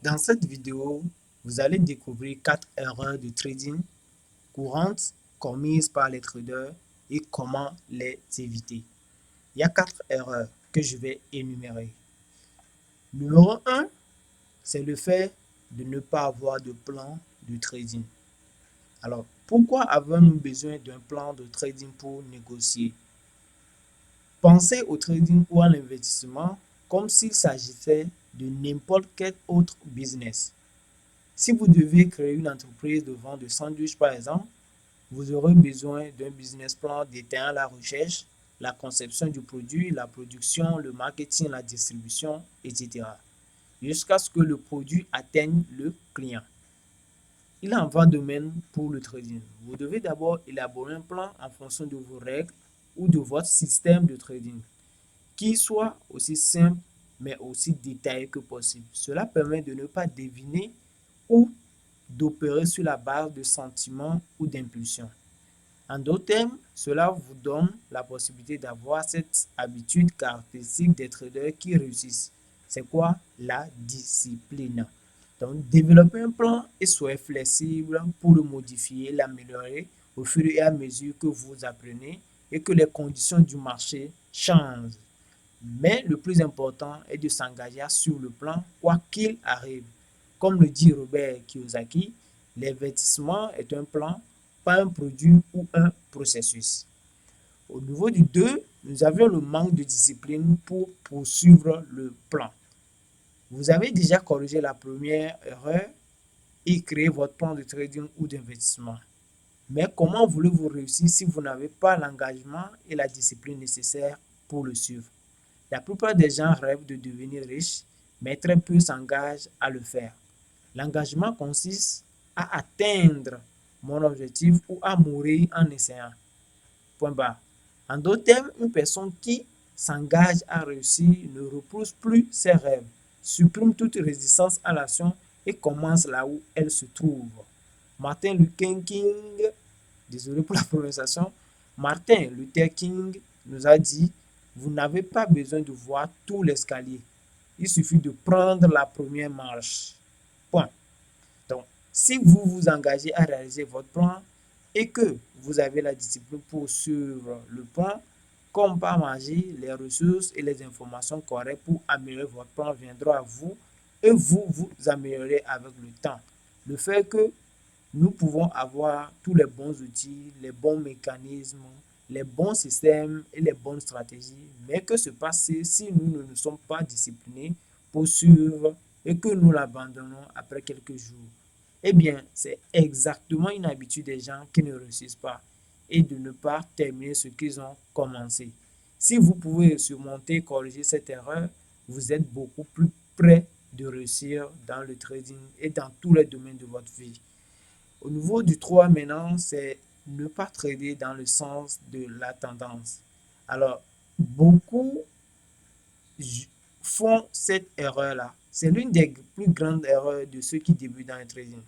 Dans cette vidéo, vous allez découvrir 4 erreurs de trading courantes commises par les traders et comment les éviter. Il y a 4 erreurs que je vais énumérer. Numéro 1, c'est le fait de ne pas avoir de plan de trading. Alors, pourquoi avons-nous besoin d'un plan de trading pour négocier? Pensez au trading ou à l'investissement comme s'il s'agissait de n'importe quel autre business. Si vous devez créer une entreprise de vente de sandwich par exemple, vous aurez besoin d'un business plan détaillant la recherche, la conception du produit, la production, le marketing, la distribution, etc. jusqu'à ce que le produit atteigne le client. Il en va de même pour le trading. Vous devez d'abord élaborer un plan en fonction de vos règles ou de votre système de trading, qui soit aussi simple mais aussi détaillé que possible. Cela permet de ne pas deviner ou d'opérer sur la base de sentiments ou d'impulsions. En d'autres termes, cela vous donne la possibilité d'avoir cette habitude caractéristique des traders qui réussissent. C'est quoi? La discipline. Donc, développez un plan et soyez flexible pour le modifier, l'améliorer au fur et à mesure que vous apprenez et que les conditions du marché changent. Mais le plus important est de s'engager sur le plan quoi qu'il arrive. Comme le dit Robert Kiyosaki, l'investissement est un plan, pas un produit ou un processus. Au niveau du 2, nous avions le manque de discipline pour poursuivre le plan. Vous avez déjà corrigé la première erreur et créé votre plan de trading ou d'investissement. Mais comment voulez-vous réussir si vous n'avez pas l'engagement et la discipline nécessaires pour le suivre? La plupart des gens rêvent de devenir riches, mais très peu s'engagent à le faire. L'engagement consiste à atteindre mon objectif ou à mourir en essayant. Point barre. En d'autres termes, une personne qui s'engage à réussir ne repousse plus ses rêves, supprime toute résistance à l'action et commence là où elle se trouve. Martin Luther King, désolé pour la prononciation, Martin Luther King nous a dit: vous n'avez pas besoin de voir tout l'escalier. Il suffit de prendre la première marche. Point. Donc, si vous vous engagez à réaliser votre plan et que vous avez la discipline pour suivre le plan, comme par magie, les ressources et les informations correctes pour améliorer votre plan viendront à vous et vous vous améliorerez avec le temps. Le fait que nous pouvons avoir tous les bons outils, les bons mécanismes, les bons systèmes et les bonnes stratégies, mais que se passe-t-il si nous ne sommes pas disciplinés pour suivre et que nous l'abandonnons après quelques jours? Eh bien, c'est exactement une habitude des gens qui ne réussissent pas et de ne pas terminer ce qu'ils ont commencé. Si vous pouvez surmonter et corriger cette erreur, vous êtes beaucoup plus près de réussir dans le trading et dans tous les domaines de votre vie. Au niveau du 3 maintenant, c'est ne pas trader dans le sens de la tendance. Alors, beaucoup font cette erreur-là. C'est l'une des plus grandes erreurs de ceux qui débutent dans le trading.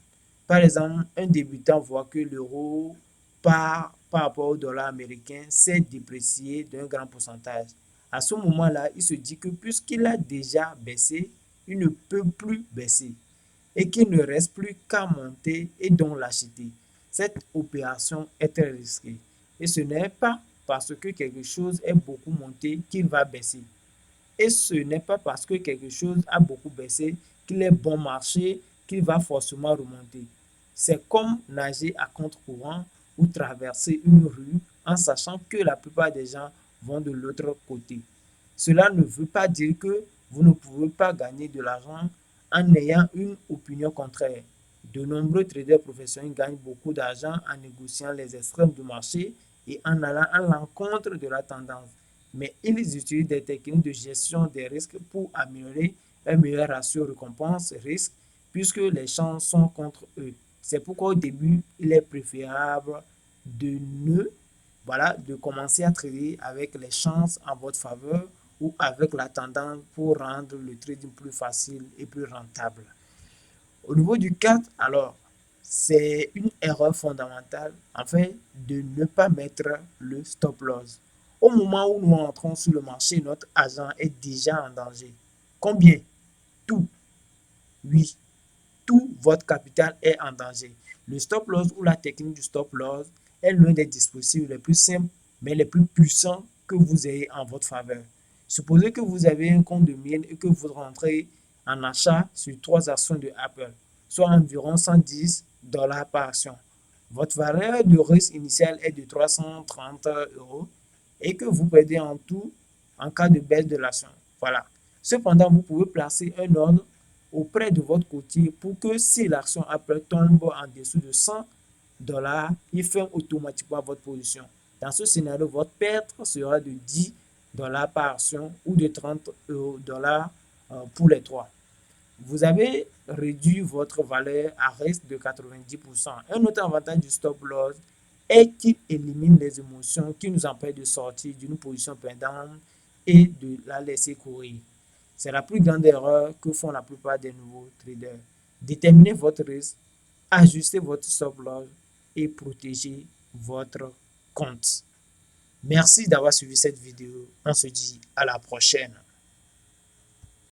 Par exemple, un débutant voit que l'euro par rapport au dollar américain s'est déprécié d'un grand pourcentage. À ce moment-là, il se dit que puisqu'il a déjà baissé, il ne peut plus baisser et qu'il ne reste plus qu'à monter et donc l'acheter. Cette opération est très risquée. Et ce n'est pas parce que quelque chose est beaucoup monté qu'il va baisser. Et ce n'est pas parce que quelque chose a beaucoup baissé qu'il est bon marché, qu'il va forcément remonter. C'est comme nager à contre-courant ou traverser une rue en sachant que la plupart des gens vont de l'autre côté. Cela ne veut pas dire que vous ne pouvez pas gagner de l'argent en ayant une opinion contraire. De nombreux traders professionnels gagnent beaucoup d'argent en négociant les extrêmes du marché et en allant à l'encontre de la tendance. Mais ils utilisent des techniques de gestion des risques pour améliorer un meilleur ratio récompense-risque puisque les chances sont contre eux. C'est pourquoi au début, il est préférable de de commencer à trader avec les chances en votre faveur ou avec la tendance pour rendre le trading plus facile et plus rentable. Au niveau du 4, alors, c'est une erreur fondamentale, en fait, de ne pas mettre le stop loss. Au moment où nous entrons sur le marché, notre argent est déjà en danger. Combien? Tout. Oui, votre capital est en danger. Le stop loss ou la technique du stop loss est l'un des dispositifs les plus simples mais les plus puissants que vous ayez en votre faveur. Supposez que vous avez un compte de mine et que vous rentrez en achat sur 3 actions de Apple, soit environ 110 $ par action. Votre valeur de risque initiale est de 330 € et que vous perdez en tout en cas de baisse de l'action. Voilà. Cependant, vous pouvez placer un ordre auprès de votre courtier pour que si l'action Apple tombe en dessous de 100 $, il ferme automatiquement votre position. Dans ce scénario, votre perte sera de 10 $ par action ou de 30 $ pour les trois. Vous avez réduit votre valeur à risque de 90%. Un autre avantage du stop loss est qu'il élimine les émotions qui nous empêchent de sortir d'une position perdante et de la laisser courir. C'est la plus grande erreur que font la plupart des nouveaux traders. Déterminez votre risque, ajustez votre stop loss et protégez votre compte. Merci d'avoir suivi cette vidéo. On se dit à la prochaine.